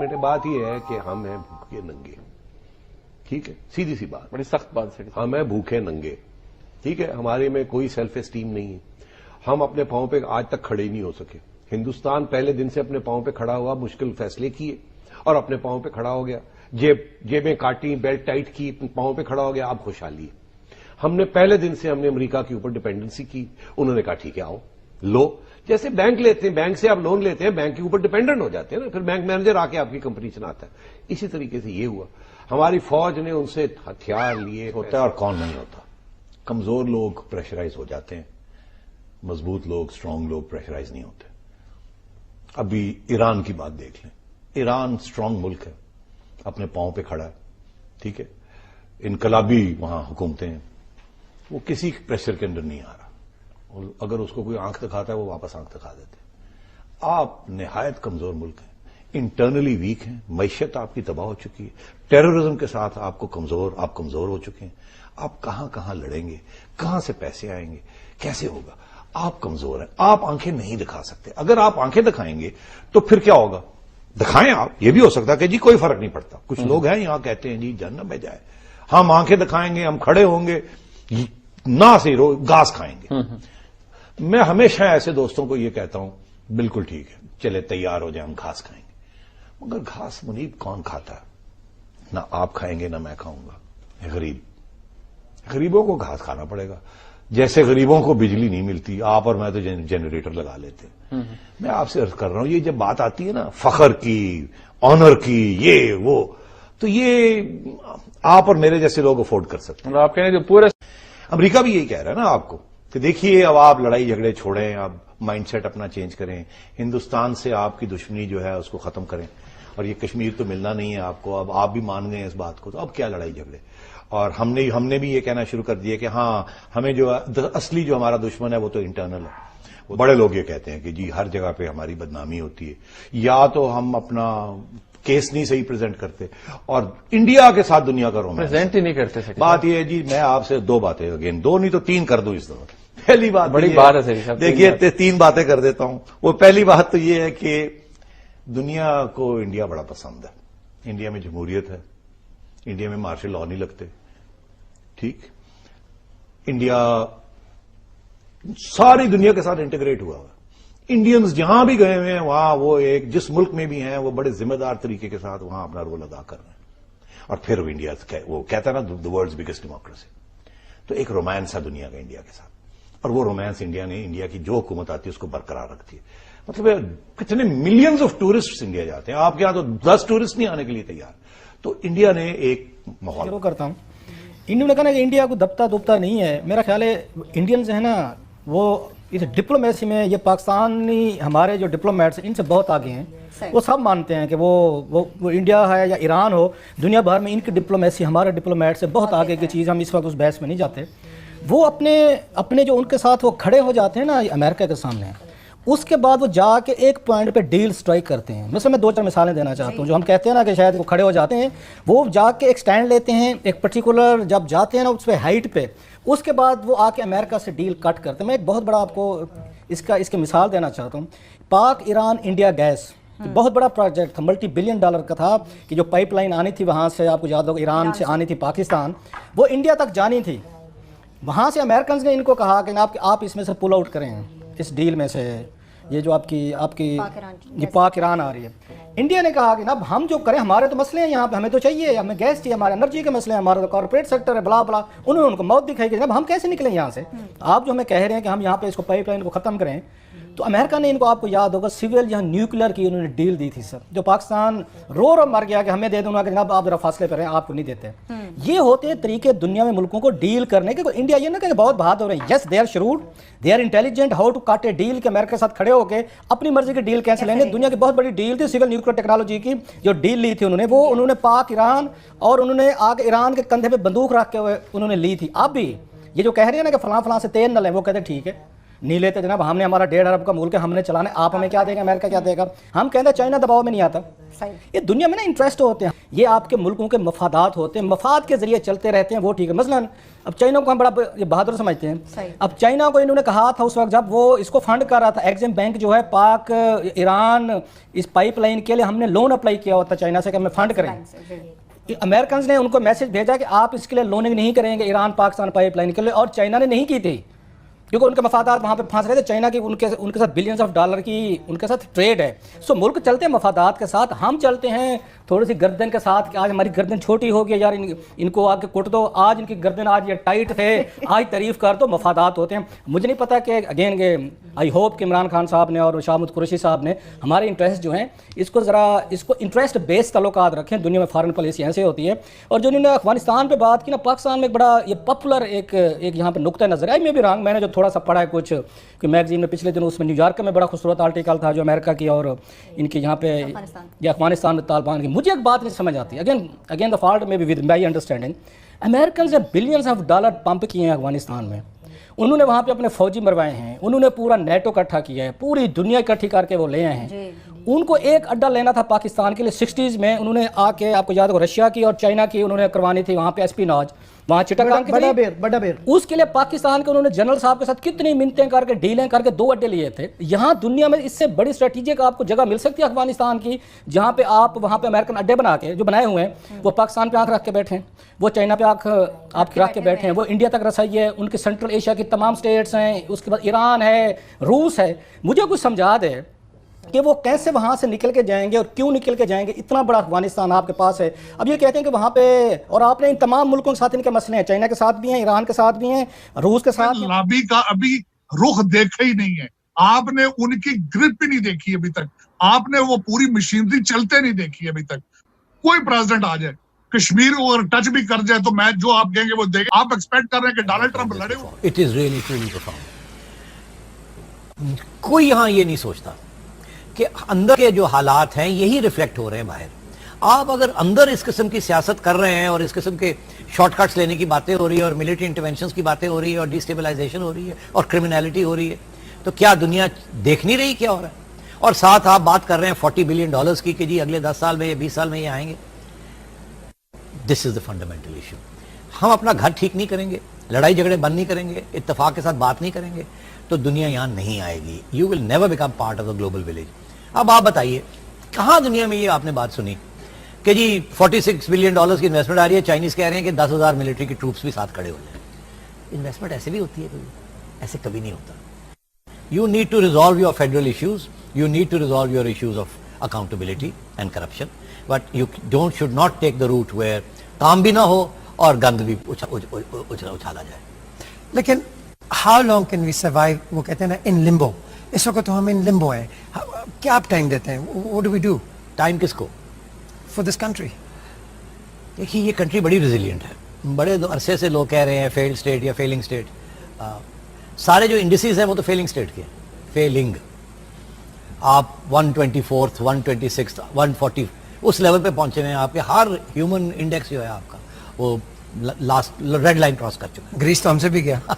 بیٹے بات یہ ہے کہ ہم ہیں بھوکے ننگے. ٹھیک ہے, سیدھی سی بات, بڑی سخت بات ہے. ہم ہیں بھوکے ننگے. ٹھیک ہے, ہمارے میں کوئی سیلف اسٹیم نہیں ہے. ہم اپنے پاؤں پہ آج تک کھڑے ہی نہیں ہو سکے. ہندوستان پہلے دن سے اپنے پاؤں پہ کھڑا ہوا, مشکل فیصلے کیے اور اپنے پاؤں پہ کھڑا ہو گیا. جیبیں کاٹی, بیلٹ ٹائٹ کی, پاؤں پہ کھڑا ہو گیا. اب خوشحالی ہے. ہم نے پہلے دن سے ہم نے امریکہ کے اوپر ڈپینڈنسی کی. انہوں نے کہا ٹھیک ہے آؤ لو, جیسے بینک لیتے ہیں, بینک سے آپ لون لیتے ہیں, بینک کے اوپر ڈپینڈنٹ ہو جاتے ہیں نا, پھر بینک مینیجر آ کے آپ کی کمپنی چلاتا ہے. اسی طریقے سے یہ ہوا. ہماری فوج نے ان سے ہتھیار لیے. ہوتا ہے اور کون نہیں ہوتا. کمزور لوگ پریشرائز ہو جاتے ہیں, مضبوط لوگ, اسٹرانگ لوگ پریشرائز نہیں ہوتے. ابھی ایران کی بات دیکھ لیں. ایران اسٹرانگ ملک ہے, اپنے پاؤں پہ کھڑا ہے. ٹھیک ہے, انقلابی وہاں حکومتیں ہیں, وہ کسی پریشر کے اندر نہیں آ رہا. اگر اس کو کوئی آنکھ دکھاتا ہے وہ واپس آنکھ دکھا دیتے ہیں. آپ نہایت کمزور ملک ہیں, انٹرنلی ویک ہیں, معیشت آپ کی تباہ ہو چکی ہے, ٹیررزم کے ساتھ آپ کمزور ہو چکے ہیں. آپ کہاں کہاں لڑیں گے, کہاں سے پیسے آئیں گے, کیسے ہوگا؟ آپ کمزور ہیں, آپ آنکھیں نہیں دکھا سکتے. اگر آپ آنکھیں دکھائیں گے تو پھر کیا ہوگا؟ دکھائیں آپ, یہ بھی ہو سکتا ہے کہ جی کوئی فرق نہیں پڑتا. کچھ لوگ ہیں یہاں کہتے ہیں جی جہنم میں جائے, ہم آنکھیں دکھائیں گے, ہم کھڑے ہوں گے, نہ سے گھاس کھائیں گے. میں ہمیشہ ایسے دوستوں کو یہ کہتا ہوں بالکل ٹھیک ہے, چلے تیار ہو جائیں, ہم گھاس کھائیں گے. مگر گھاس منیب کون کھاتا ہے؟ نہ آپ کھائیں گے نہ میں کھاؤں گا. غریبوں کو گھاس کھانا پڑے گا. جیسے غریبوں کو بجلی نہیں ملتی, آپ اور میں تو جنریٹر لگا لیتے ہیں. میں آپ سے عرض کر رہا ہوں, یہ جب بات آتی ہے نا فخر کی, آنر کی, یہ وہ, تو یہ آپ اور میرے جیسے لوگ افورڈ کر سکتے ہیں. آپ کہیں جو پورے امریکہ بھی یہی کہہ رہا ہے نا آپ کو کہ دیکھیے اب آپ لڑائی جھگڑے چھوڑیں, اب مائنڈ سیٹ اپنا چینج کریں, ہندوستان سے آپ کی دشمنی جو ہے اس کو ختم کریں, اور یہ کشمیر تو ملنا نہیں ہے آپ کو, اب آپ بھی مان گئے اس بات کو, تو اب کیا لڑائی جھگڑے. اور ہم نے بھی یہ کہنا شروع کر دیا کہ ہاں ہمیں جو اصلی جو ہمارا دشمن ہے وہ تو انٹرنل ہے. بڑے لوگ یہ کہتے ہیں کہ جی ہر جگہ پہ ہماری بدنامی ہوتی ہے, یا تو ہم اپنا کیس نہیں صحیح پریزنٹ کرتے, اور انڈیا کے ساتھ دنیا کا رومانس پریزنٹ ہی نہیں کرتے. بات یہ ہے جی, میں آپ سے دو باتیں, اگین دو نہیں تو تین کر دوں اس دفعہ. پہلی بات بڑی بات ہے سر صاحب, دیکھیے تین باتیں کر دیتا ہوں. وہ پہلی بات تو یہ ہے کہ دنیا کو انڈیا بڑا پسند ہے. انڈیا میں جمہوریت ہے, انڈیا میں مارشل لا نہیں لگتے. ٹھیک, انڈیا ساری دنیا کے ساتھ انٹیگریٹ ہوا ہوا. انڈینز جہاں بھی گئے ہوئے ہیں وہاں وہ ایک جس ملک میں بھی ہیں وہ بڑے ذمہ دار طریقے کے ساتھ وہاں اپنا رول ادا کر رہے ہیں. اور پھر انڈیا وہ کہتا ہے نا دا ورلڈز بگیسٹ ڈیموکریسی. تو ایک رومانس ہے دنیا کا انڈیا کے ساتھ, اور وہ رومانس انڈیا کی جو حکومت آتی ہے اس کو برقرار رکھتی ہے. مطلب کتنے ملینز آف ٹورسٹ انڈیا جاتے ہیں, آپ کے یہاں تو 10 ٹورسٹ نہیں آنے کے لیے تیار. تو انڈیا نے ایک ماحول کرتا ہوں. انہوں نے کہا کہ انڈیا کو دبتا دبتا نہیں ہے. میرا خیال ہے انڈینز ہیں نا وہ اس ڈپلومیسی میں, یہ پاکستانی ہمارے جو ڈپلومیٹس ان سے بہت آگے ہیں. وہ سب مانتے ہیں کہ وہ انڈیا ہے یا ایران ہو, دنیا بھر میں ان کی ڈپلومیسی ہمارے ڈپلومیٹ سے بہت آگے کی چیز. ہم اس وقت اس بحث میں نہیں جاتے. وہ اپنے جو ان کے ساتھ وہ کھڑے ہو جاتے ہیں نا امریکہ کے سامنے, اس کے بعد وہ جا کے ایک پوائنٹ پہ ڈیل سٹرائک کرتے ہیں. مثلا میں 2-4 مثالیں دینا چاہتا ہوں. جو ہم کہتے ہیں نا کہ شاید وہ کھڑے ہو جاتے ہیں, وہ جا کے ایک سٹینڈ لیتے ہیں ایک پرٹیکولر, جب جاتے ہیں نا اس پہ ہائٹ پہ, اس کے بعد وہ آ کے امریکہ سے ڈیل کٹ کرتے ہیں. میں ایک بہت بڑا آپ کو اس کی مثال دینا چاہتا ہوں. پاک ایران انڈیا گیس بہت بڑا پروجیکٹ تھا, $multi-billion کا تھا, کہ جو پائپ لائن آنی تھی وہاں سے, آپ کو یاد ہوگا ایران سے آنی تھی پاکستان, وہ انڈیا تک جانی تھی. وہاں سے امریکنز نے ان کو کہا کہ آپ اس میں سے پل آؤٹ کریں اس ڈیل میں سے, یہ جو آپ کی پاک ایران آ رہی ہے. انڈیا نے کہا کہ اب ہم جو کریں, ہمارے تو مسئلے ہیں یہاں پہ, ہمیں تو چاہیے, ہمیں گیس چاہیے, ہمارے انرجی کے مسئلے ہیں, ہمارا تو کارپوریٹ سیکٹر ہے, بلا بلا. انہوں نے ان کو موت دکھائی کہ جناب ہم کیسے نکلیں یہاں سے, آپ جو ہمیں کہہ رہے ہیں کہ ہم یہاں پہ اس کو پائپ لائن کو ختم کریں. تو امریکہ نے ان کو, آپ کو یاد ہوگا, سول یہاں نیوکلیر کی انہوں نے ڈیل دی تھی سر, جو پاکستان رو مر گیا کہ ہمیں دے دوں گا, کہ جناب آپ ذرا فاصلے پہ رہیں, آپ کو نہیں دیتے. یہ ہوتے ہیں طریقے دنیا میں ملکوں کو ڈیل کرنے کے. انڈیا یہ نہ کہ بہت بہادر ہیں, yes they are shrewd, they are intelligent how to cut a deal, کہ امریکہ کے ساتھ کھڑے ہو کے اپنی مرضی کی ڈیل کیسے لیں گے. دنیا کی بہت بڑی ڈیل تھی سول نیوکلیر ٹیکنالوجی کی, جو ڈیل لی تھی انہوں نے پاک ایران, اور انہوں نے آگے ایران کے کندھے پہ بندوق رکھ کے انہوں نے لی تھی. اب بھی یہ جو کہہ رہے ہیں نا کہ فلاں سے تیل نہ لیں, وہ کہتے ہیں ٹھیک ہے, नहीं लेते जनाब, हमने हमारा 1.5 अरब का मुल्क है, हमने चलाना, आप हमें क्या देगा, अमेरिका क्या देगा। हम कहते हैं चाइना दबाव में नहीं आता। ये दुनिया में ना इंटरेस्ट होते हैं, ये आपके मुल्कों के मफादात होते हैं, मफाद के जरिए चलते रहते हैं, वो ठीक है। मसलन अब चाइना को हम बड़ा ये बहादुर समझते हैं। अब चाइना को इन्होंने कहा था उस वक्त जब वो इसको फंड कर रहा था, एग्जिम बैंक जो है पाक ईरान इस पाइपलाइन के लिए हमने लोन अप्लाई किया होता चाइना से कि हमें फंड करें। अमेरिकन ने उनको मैसेज भेजा कि आप इसके लिए लोनिंग नहीं करेंगे ईरान पाकिस्तान पाइपलाइन के लिए, और चाइना ने नहीं की थी क्योंकि उनके मफादात वहाँ पे फंस रहे थे। चाइना की उनके साथ बिलियंस ऑफ डॉलर की उनके साथ ट्रेड है। सो मुल्क चलते हैं मफादात के साथ, हम चलते हैं थोड़ी सी गर्दन के साथ कि आज हमारी गर्दन छोटी हो गई यार, इनको आके कुट दो, आज इनकी गर्दन आज ये टाइट है, आज तारीफ कर दो, मफादात होते हैं। मुझे नहीं पता कि अगेन आई होप कि इमरान खान साहब ने और शाह महमूद कुरैशी साहब ने हमारे इंटरेस्ट जो हैं इसको इंटरेस्ट बेस्ड तल्लुकात रखें। दुनिया में फॉरेन पॉलिसी ऐसे होती है। और जो इन्होंने अफगानिस्तान पे बात की ना, पाकिस्तान में एक बड़ा ये पॉपुलर एक यहाँ पे नुक्ता नजर आया, मैं भी रंग मैंने जो थोड़ा सा पढ़ा है कुछ कि मैगजीन में पिछले दिनों, उसमें न्यूयॉर्क में बड़ा खूबसूरत आर्टिकल था जो अमेरिका की और इनके यहाँ पे या अफगानिस्तान में तालिबान की। मुझे एक बात नहीं समझ आती, अगेन द फॉल्ट में भी विद माई अंडरस्टैंडिंग, अमेरिकन ने बिलियंस ऑफ डॉलर पंप किए हैं अफगानिस्तान में, उन्होंने वहाँ पे अपने फौजी मरवाए हैं, उन्होंने पूरा नेटो इकट्ठा किया है, पूरी दुनिया इकट्ठी करके वो ले आए हैं। उनको एक अड्डा लेना था पाकिस्तान के लिए 60s में, उन्होंने आके आपको याद हो रशिया की और चाइना की उन्होंने करवानी थी वहाँ पे एस्पिनाज, वहाँ चिटागांग की बड़ा बेर उसके लिए पाकिस्तान के उन्होंने जनरल साहब के साथ कितनी मिन्नतें करके डीलें करके 2 अड्डे लिए थे। यहाँ दुनिया में इससे बड़ी स्ट्रेटेजिक आपको जगह मिल सकती है अफगानिस्तान की, जहाँ पे आप वहाँ पे अमेरिकन अड्डे बना के जो बनाए हुए हैं, वो पाकिस्तान पे आंख रख के बैठे हैं, वो चाइना पे आंख आप रख के बैठे हैं, वो इंडिया तक रसाई है, उनके सेंट्रल एशिया की तमाम स्टेट्स हैं, उसके बाद ईरान है, रूस है। मुझे कुछ समझा दे कि वो कैसे वहाँ से निकल के जाएंगे और क्यों निकल के जाएंगे, इतना बड़ा अफगानिस्तान आपके पास है। अब ये कहते हैं कि वहाँ पे, और आपने इन तमाम मुल्कों के साथ इनके मसले हैं, चाइना के साथ भी हैं, ईरान के साथ भी हैं, रूस के साथ। लॉबी का अभी रुख देखा ही नहीं है आपने, उनकी ग्रिप ही नहीं देखी अभी तक आपने, वो पूरी मशीनरी चलते नहीं देखी अभी तक। कोई प्रेसिडेंट आ जाए कश्मीर को अगर टच भी कर जाए तो मैं जो आप कहेंगे वो देंगे। आप एक्सपेक्ट कर रहे हैं कि डोनाल्ड ट्रंप लड़े हो? It is really truly profound. कोई यहाँ ये नहीं सोचता कि अंदर के जो हालात हैं यही रिफ्लेक्ट हो रहे हैं बाहर। आप अगर अंदर इस किस्म की सियासत कर रहे हैं और इस किस्म के शॉर्टकट्स लेने की बातें हो रही है और मिलिट्री इंटरवेंशंस की बातें हो रही है और डिस्टेबलाइजेशन हो रही है और क्रिमिनलिटी हो रही है, तो क्या दुनिया देख नहीं रही क्या हो रहा है? और साथ आप बात कर रहे हैं $40 बिलियन की कि जी अगले 10 साल में या 20 साल में ये आएंगे। This is the fundamental issue. हम अपना घर ठीक नहीं करेंगे, लड़ाई झगड़े बंद नहीं करेंगे, इत्तेफाक के साथ बात नहीं करेंगे, तो दुनिया यहाँ नहीं आएगी। You will never become part of the global village. अब आप बताइए कहाँ दुनिया में ये आपने बात सुनी कि जी $46 बिलियन की इन्वेस्टमेंट आ रही है, चाइनीज कह रहे हैं कि 10,000 मिलिट्री की ट्रूप्स भी साथ खड़े हो जाए। इन्वेस्टमेंट ऐसे भी होती है कभी? ऐसे कभी नहीं होता। You need to resolve your federal issues, you need to resolve your issues of accountability and corruption, but you don't should not take the route where काम भी ना हो और गंद भी उछाला जाए। लेकिन how long can we survive? वो कहते हैं ना इन लिम्बो। इस वक्त तो हम इन लिम्बो हैं। क्या आप टाइम देते हैं? What do we do? Time किसको? For this country. देखिए ये कंट्री बड़ी रेजिलिएंट है। बड़े अरसे से लोग कह रहे हैं फेल्ड स्टेट या फेलिंग स्टेट। सारे जो इंडिसेस हैं वो तो फेलिंग स्टेट के, फेलिंग। आप 124th 126th 140 उस लेवल पे पहुंचे हैं। आपके हर ह्यूमन इंडेक्स जो है आपका वो लास्ट रेड लाइन क्रॉस कर चुका है। ग्रीस तो हमसे भी गया।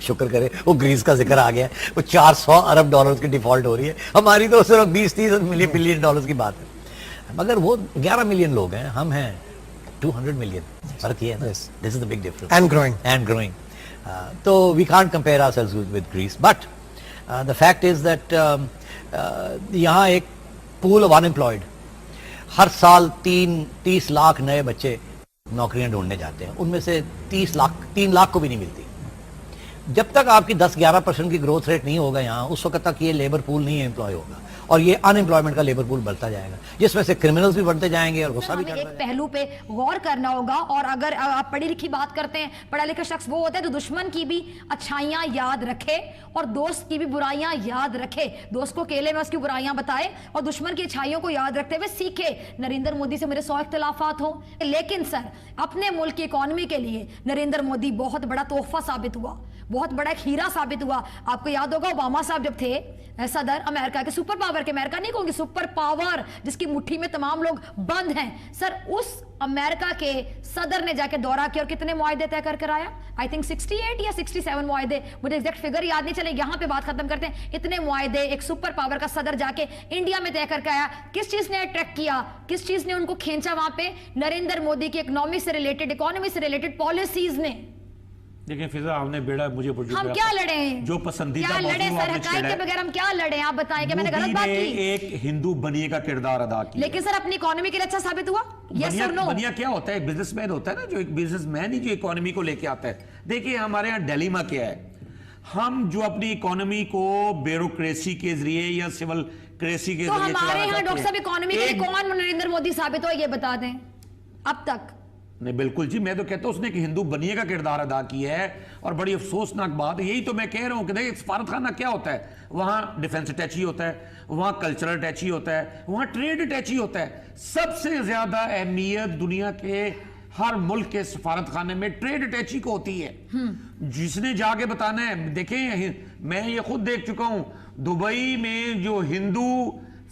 शुक्र करे वो ग्रीस का जिक्र आ गया। वो $400 अरब की डिफॉल्ट हो रही है, हमारी तो सिर्फ 20-30 बिलियन डॉलर्स की बात है। मगर वो 11 मिलियन लोग हैं, हम हैं 200 मिलियन। फर्क ये है। This is the big difference. And growing. तो we can't compare ourselves with Greece, but the fact is that यहाँ एक पूल ऑफ अनएम्प्लॉयड, हर साल 30 लाख नए बच्चे नौकरियां ढूंढने जाते हैं, उनमें से 3 लाख को भी नहीं मिलती। जब तक आपकी 10-11% की ग्रोथ रेट नहीं होगा यहाँ, उस वक्त तक ये लेबर पूल नहीं एम्प्लॉय होगा और ये अनएम्प्लॉयमेंट का लेबर पूल बढ़ता जाएगा, जिसमें से क्रिमिनल्स भी बढ़ते जाएंगे और गुस्सा भी एक पहलू पे गौर करना होगा। और अगर आप पढ़ी लिखी बात करते हैं, पढ़ा लिखा शख्स वो होता है जो दुश्मन की भी अच्छाइयां याद रखे और दोस्त की भी बुराइयां याद रखे। दोस्त को केले में उसकी बुराइयां बताए और दुश्मन की अच्छाइयों को याद रखते हुए सीखे। नरेंद्र मोदी से मेरे 100 इख्तिलाफात हो, लेकिन सर अपने मुल्क की इकोनॉमी के लिए नरेंद्र मोदी बहुत बड़ा तोहफा साबित हुआ। बहुत बड़ा एक हीरा साबित हुआ। आपको याद होगा ओबामा साहब जब थे सदर अमेरिका के, सुपर पावर के, अमेरिका नहीं कहूंगी, सुपर पावर जिसकी मुट्ठी में तमाम लोग बंद हैं सर, उस अमेरिका के सदर ने जाके दौरा किया और कितने मुआहदे तय कर आया? आई थिंक 68 या 67 मुआहदे, मुझे एग्जैक्ट फिगर याद नहीं चले, यहां पे बात खत्म करते हैं। इतने मुआहदे एक सुपर पावर का सदर जाके इंडिया में तय करके आया। किस चीज ने अट्रैक्ट किया, किस चीज ने उनको खींचा वहां पे? नरेंद्र मोदी की इकोनॉमी से रिलेटेड पॉलिसीज ने। देखिए फिजा, आपने बेड़ा मुझे हम क्या लड़े हैं, जो पसंदीदा क्या लड़े सर, हकाई के बगैर हम क्या लड़े? आप बताएं कि मैंने गलत बात की? एक हिंदू बनिए का किरदार अदा किया, लेकिन सर अपनी इकोनॉमी के लिए अच्छा साबित हुआ? यस और नो? बनिया क्या होता है? बिजनेसमैन होता है ना, जो एक बिजनेसमैन ही जो इकोनॉमी को लेके आता है। देखिए हमारे यहाँ डिलेमा क्या है, हम जो अपनी इकोनॉमी को ब्यूरोक्रेसी के जरिए या सिविल क्रेसी के तो जरिए हमारे यहाँ डॉक्टर साहब इकोनॉमी के लिए एक- कौन नरेंद्र मोदी साबित हो, ये बता दें अब तक? नहीं बिल्कुल जी, मैं तो कहता हूं उसने एक हिंदू बनिए का किरदार अदा किया है, और बड़ी अफसोसनाक बात है। यही तो मैं कह रहा हूं कि देखिए सफारत खाना क्या होता है, वहां डिफेंस अटैची होता है, वहां कल्चरल अटैची होता है, वहां ट्रेड अटैची होता है। सबसे ज्यादा अहमियत दुनिया के हर मुल्क के सफारत खाने में ट्रेड अटैची को होती है। जिसने जाके बताना है, देखें मैं ये खुद देख चुका हूं, दुबई में जो हिंदू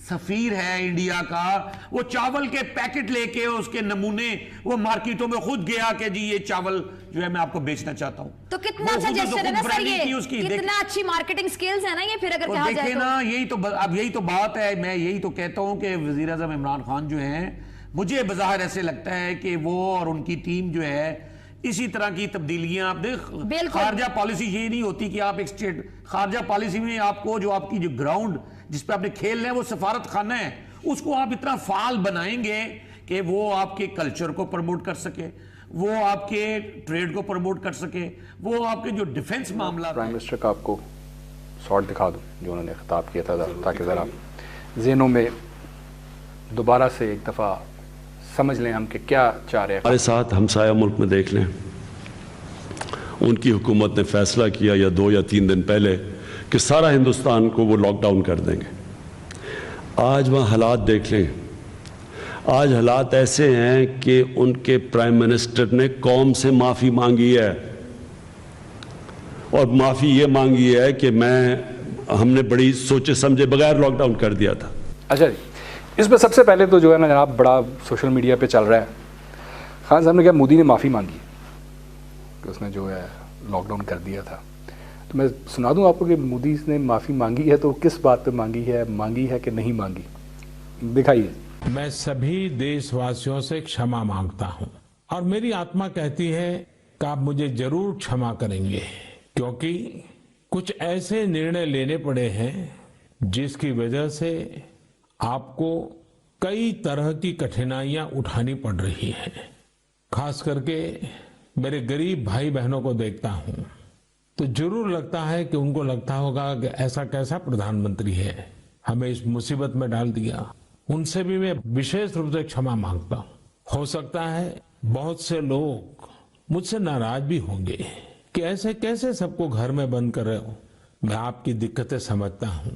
सफीर है इंडिया का, वो चावल के पैकेट लेके उसके नमूने वो मार्केटों में खुद गया कि जी ये चावल जो है मैं आपको बेचना चाहता हूं। तो कितना अच्छा जेस्चर है ना सर, ये कितना अच्छी मार्केटिंग स्किल्स है ना ये, फिर अगर कहा जाए देखे तो। ना, यही तो बात है। मैं यही तो कहता हूं कि वजीर आज़म इमरान खान जो हैं, मुझे बज़ाहिर ऐसे लगता है कि वो और उनकी टीम जो है इसी तरह की तब्दीलियां आप देख, खारजा पॉलिसी ये नहीं होती कि आप एक स्टेट, खारजा पॉलिसी में आपको जो आपकी जो ग्राउंड जिस पे आपने खेलना है वो सफारत खाना है, उसको आप इतना फाल बनाएंगे कि वो आपके कल्चर को प्रमोट कर सके, वो आपके ट्रेड को प्रमोट कर सके, वो आपके जो डिफेंस मामला। प्राइम मिनिस्टर का आपको शॉट दिखा दूं जो उन्होंने खिताब किया था, ताकि ज़रा ज़हनों में दोबारा से एक दफ़ा समझ लें हम कि क्या चाह रहे हैं। हमारे साथ हमसाया मुल्क में देख लें, उनकी हुकूमत ने फैसला किया या 2 या 3 दिन पहले कि सारा हिंदुस्तान को वो लॉकडाउन कर देंगे। आज वहाँ हालात देख लें, आज हालात ऐसे हैं कि उनके प्राइम मिनिस्टर ने कौम से माफ़ी मांगी है, और माफ़ी ये मांगी है कि हमने बड़ी सोचे समझे बगैर लॉकडाउन कर दिया था। अच्छा जी, इसमें सबसे पहले तो जो है ना जनाब, बड़ा सोशल मीडिया पे चल रहा है, खान साहब ने कहा मोदी ने माफ़ी मांगी कि उसने जो है लॉकडाउन कर दिया था। तो मैं सुना दूं आपको कि मोदी ने माफ़ी मांगी है, तो किस बात पे मांगी है कि नहीं मांगी, दिखाइए। मैं सभी देशवासियों से क्षमा मांगता हूं, और मेरी आत्मा कहती है कि आप मुझे जरूर क्षमा करेंगे, क्योंकि कुछ ऐसे निर्णय लेने पड़े हैं जिसकी वजह से आपको कई तरह की कठिनाइयां उठानी पड़ रही हैं। खास करके मेरे गरीब भाई बहनों को देखता हूं तो जरूर लगता है कि उनको लगता होगा कि ऐसा कैसा प्रधानमंत्री है, हमें इस मुसीबत में डाल दिया। उनसे भी मैं विशेष रूप से क्षमा मांगता हूं। हो सकता है बहुत से लोग मुझसे नाराज भी होंगे कि ऐसे कैसे सबको घर में बंद कर रहे हो। मैं आपकी दिक्कतें समझता हूं,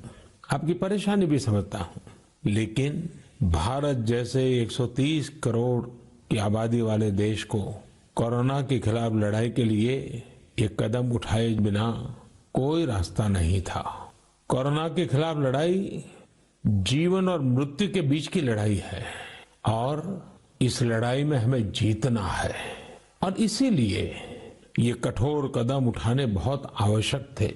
आपकी परेशानी भी समझता हूं, लेकिन भारत जैसे 130 करोड़ की आबादी वाले देश को कोरोना के खिलाफ लड़ाई के लिए एक कदम उठाए बिना कोई रास्ता नहीं था। कोरोना के खिलाफ लड़ाई जीवन और मृत्यु के बीच की लड़ाई है, और इस लड़ाई में हमें जीतना है, और इसीलिए ये कठोर कदम उठाने बहुत आवश्यक थे।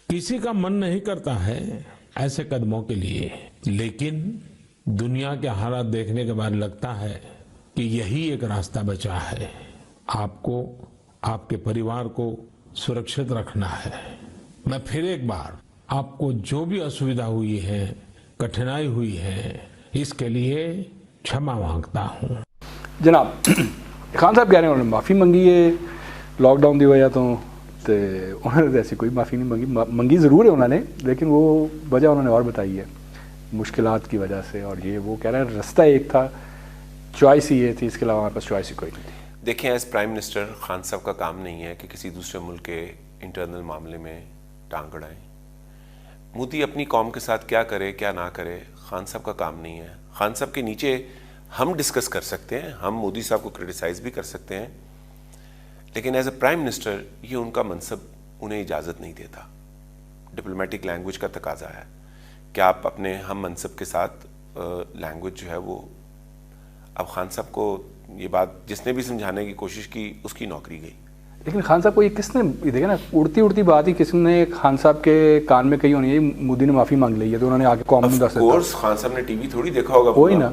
किसी का मन नहीं करता है ऐसे कदमों के लिए, लेकिन दुनिया के हालात देखने के बाद लगता है कि यही एक रास्ता बचा है। आपको, आपके परिवार को सुरक्षित रखना है। मैं फिर एक बार आपको जो भी असुविधा हुई है, कठिनाई हुई है, इसके लिए क्षमा मांगता हूं। जनाब खान साहब कह रहे हैं उन्होंने माफ़ी मंगी है लॉकडाउन की वजह तो उन्होंने ऐसी कोई माफ़ी नहीं मंगी ज़रूर है उन्होंने, लेकिन वो वजह उन्होंने और बताई है, मुश्किलात की वजह से। और ये वो कह रहे हैं रास्ता एक था, चॉइस ही ये थी, इसके अलावा हमारे पास चॉइस ही कोई नहीं थी। देखें, एज प्राइम मिनिस्टर खान साहब का काम नहीं है कि किसी दूसरे मुल्क के इंटरनल मामले में टांग अड़ाएं। मोदी अपनी कौम के साथ क्या करे क्या ना करे, खान साहब का काम नहीं है। खान साहब के नीचे हम डिस्कस कर सकते हैं, हम मोदी साहब को क्रिटिसाइज़ भी कर सकते हैं, लेकिन एज अ प्राइम मिनिस्टर ये उनका मनसब انہیں اجازت نہیں دیتا. ڈپلومیٹک لینگویج کا تقاضا ہے کہ آپ اپنے ہم منصب کے ساتھ لینگویج جو ہے وہ, اب خان صاحب کو یہ بات جس نے بھی سمجھانے کی کوشش کی اس کی نوکری گئی. لیکن خان صاحب کو یہ کس نے, دیکھیں نا اڑتی بات ہی کسی نے خان صاحب کے کان میں کہی ہونی ہے, مودی نے معافی مانگ لی ہے تو انہوں نے آگے قوم میں دس. کورس خان صاحب نے ٹی وی تھوڑی دیکھا ہوگا. وہی نا,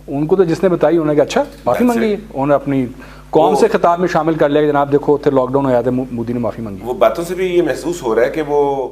ان کو تو جس نے بتائی انہوں نے کہ اچھا معافی مانگی ہے, انہوں نے اپنی قوم سے خطاب میں شامل کر لیا کہ جناب دیکھو اتنے لاک ڈاؤن ہوا تھا, مودی نے معافی مانگی. وہ باتوں سے بھی یہ محسوس ہو رہا ہے کہ وہ